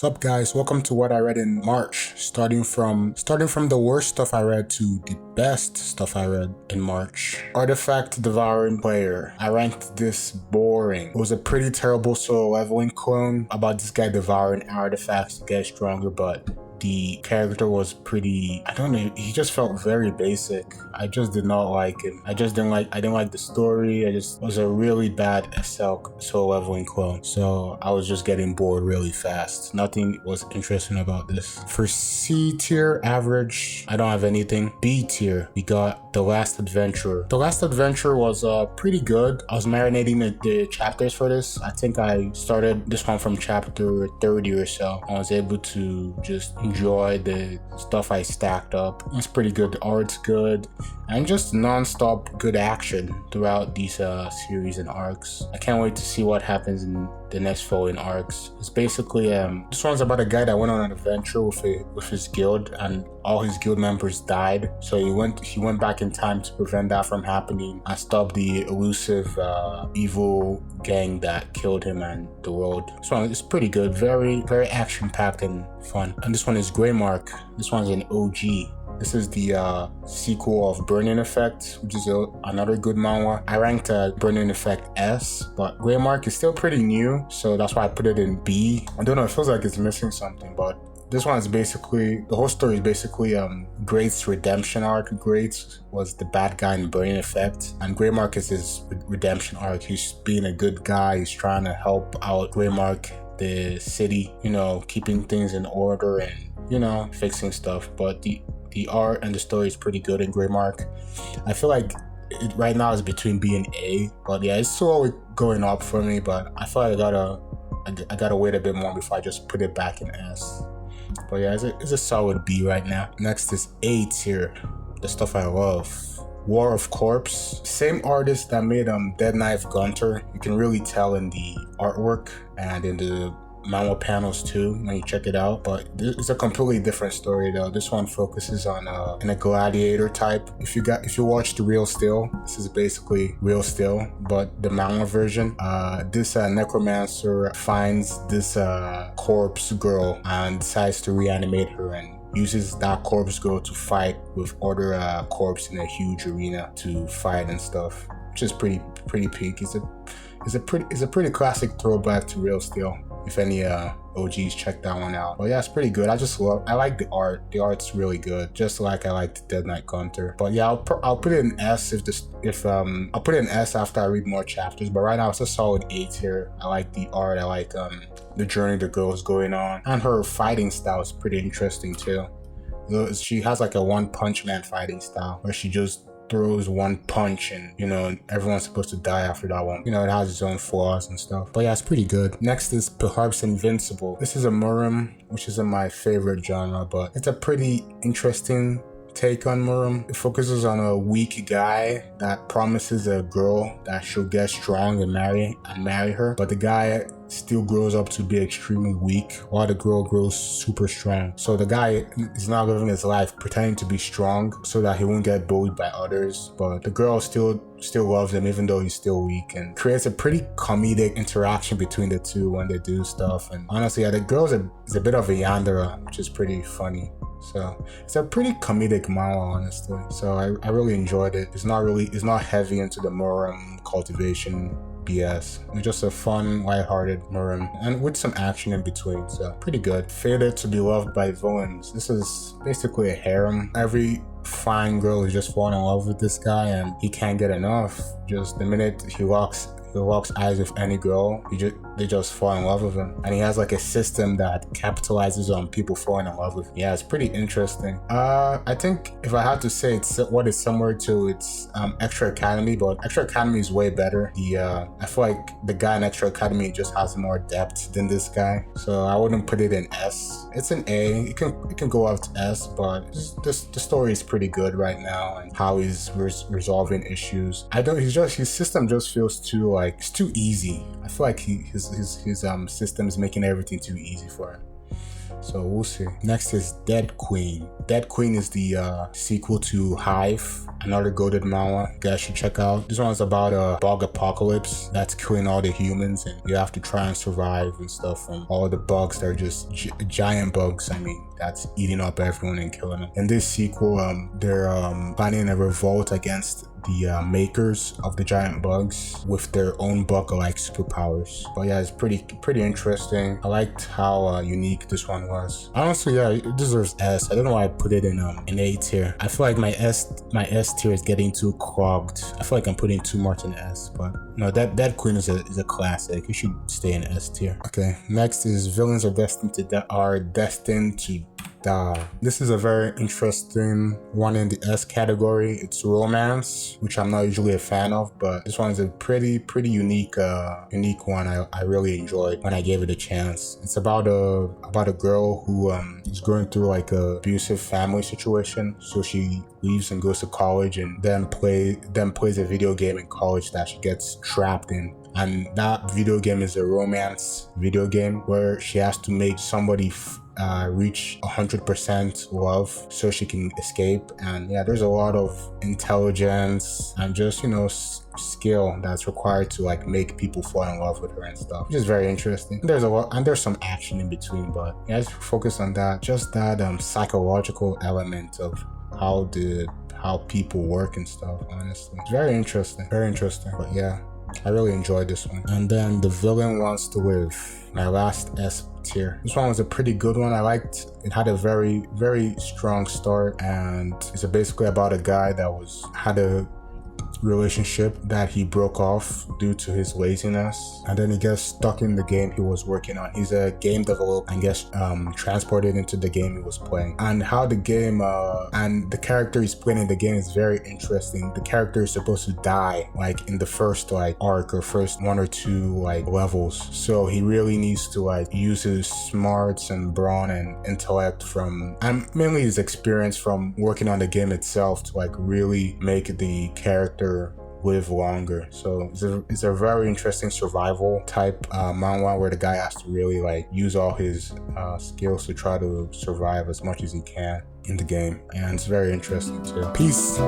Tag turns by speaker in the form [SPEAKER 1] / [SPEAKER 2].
[SPEAKER 1] Sup guys, welcome to what I read in March. Starting from the worst stuff I read to the best stuff I read in March. Artifact Devouring Player. I ranked this boring. It was a pretty terrible solo leveling clone about this guy devouring artifacts to get stronger, but the character was pretty, I don't know, he just felt very basic. I just did not like him. I didn't like the story. It was a really bad SL solo leveling clone. So I was just getting bored really fast. Nothing was interesting about this. For C tier average, I don't have anything. B tier, we got The Last Adventure. The Last Adventure was pretty good. I was marinating the chapters for this. I think I started this one from chapter 30 or so. I was able to just enjoy the stuff I stacked up. It's pretty good. The art's good, and just non-stop good action throughout these series and arcs. I can't wait to see what happens in the next following arcs. It's basically this one's about a guy that went on an adventure with his guild, and all his guild members died. So he went back in time to prevent that from happening and stop the elusive evil gang that killed him and the world. This one is pretty good, very action-packed and fun. And this one is Greymark. This one's an OG. This is the sequel of Burning Effect, which is another good manhwa. I ranked Burning Effect S, but Greymark is still pretty new, so that's why I put it in B. I don't know, it feels like it's missing something, but this one is basically, the whole story is basically Great's redemption arc. Great was the bad guy in Burning Effect, and Greymark is his redemption arc. He's being a good guy, he's trying to help out Greymark, the city, keeping things in order and, fixing stuff. But the art and the story is pretty good in Greymark. I feel like it right now is between B and A, but yeah, it's slowly going up for me, but I feel like I gotta wait a bit more before I just put it back in S. But yeah, it's a solid B right now. Next is A tier, the stuff I love. War of Corpse. Same artist that made Dead Knife Gunter. You can really tell in the artwork and in the manhwa panels too when you check it out, but it's a completely different story though. This one focuses on in a gladiator type. If you watch the Real Still, this is basically Real Still but the manhwa version. This necromancer finds this corpse girl and decides to reanimate her and uses that corpse girl to fight with other corpse in a huge arena to fight and stuff, which is pretty peak. It's a pretty classic throwback to Real Still. If any OGs check that one out. But yeah, it's pretty good. I like the art. The art's really good, just like I liked Dead Knight Gunter. But yeah, I'll put it in S I'll put it in S after I read more chapters. But right now it's a solid A tier. I like the art. I like the journey the girl's going on, and her fighting style is pretty interesting too. She has like a One Punch Man fighting style where she just throws one punch and everyone's supposed to die after that one. It has its own flaws and stuff, but yeah, it's pretty good. Next is Perhaps Invincible. This is a Murim, which isn't my favorite genre, but it's a pretty interesting take on Murim. It focuses on a weak guy that promises a girl that she'll get strong and marry her, but the guy still grows up to be extremely weak while the girl grows super strong. So the guy is now living his life pretending to be strong so that he won't get bullied by others, but the girl still loves him even though he's still weak, and creates a pretty comedic interaction between the two when they do stuff. And honestly, yeah, the girl is a bit of a yandere, which is pretty funny. So it's a pretty comedic manhwa, honestly. So I really enjoyed it. It's not heavy into the Murim cultivation BS. It's just a fun, lighthearted Murim, and with some action in between, so pretty good. Fated to be Loved by Villains. This is basically a harem. Every fine girl is just falling in love with this guy, and he can't get enough. Just the minute he locks eyes with any girl, they just fall in love with him. And he has like a system that capitalizes on people falling in love with him. Yeah, it's pretty interesting. I think if I had to say what it's similar to, it's Extra Academy, but Extra Academy is way better. I feel like the guy in Extra Academy just has more depth than this guy, so I wouldn't put it in S. It's an A. It can go up to S, but the story is pretty good right now, and how he's resolving issues. His system just feels too it's too easy. I feel like his system is making everything too easy for him. So we'll see. Next is Dead Queen. Dead Queen is the sequel to Hive, another goated manhwa you guys should check out. This one's about a bug apocalypse that's killing all the humans, and you have to try and survive and stuff from all the bugs. They're just giant bugs, I mean, that's eating up everyone and killing them. In this sequel, they're planning a revolt against the makers of the giant bugs with their own bug-like superpowers. But yeah, it's pretty interesting. I liked how unique this one was. Honestly, yeah, it deserves S. I don't know why I put it in A tier. I feel like my S tier is getting too clogged. I feel like I'm putting too much in S, but no, that Queen is a classic. It should stay in S tier. Okay, next is Villains are destined to die. This is a very interesting one in the S category. It's romance, which I'm not usually a fan of, but this one is a pretty unique one. I really enjoyed when I gave it a chance. It's about a girl who is going through like a abusive family situation, so she leaves and goes to college, and then plays a video game in college that she gets trapped in. And that video game is a romance video game where she has to make somebody reach 100% love so she can escape. And yeah, there's a lot of intelligence and just, you know, skill that's required to like make people fall in love with her and stuff, which is very interesting. There's a lot, and there's some action in between, but yeah, let's focus on that, just that psychological element of how people work and stuff. Honestly, it's very interesting. But yeah, I really enjoyed this one. And then The Villain Wants to Live, my last S tier. This one was a pretty good one. I liked it. Had a very strong start, and it's basically about a guy that had a relationship that he broke off due to his laziness, and then he gets stuck in the game he was working on. He's a game developer and gets transported into the game he was playing, and how the game and the character he's playing in the game is very interesting. The character is supposed to die like in the first like arc or first 1 or 2 like levels, so he really needs to like use his smarts and brawn and intellect and mainly his experience from working on the game itself to like really make the character live longer. So it's a very interesting survival type manhwa where the guy has to really like use all his skills to try to survive as much as he can in the game, and it's very interesting too. Peace.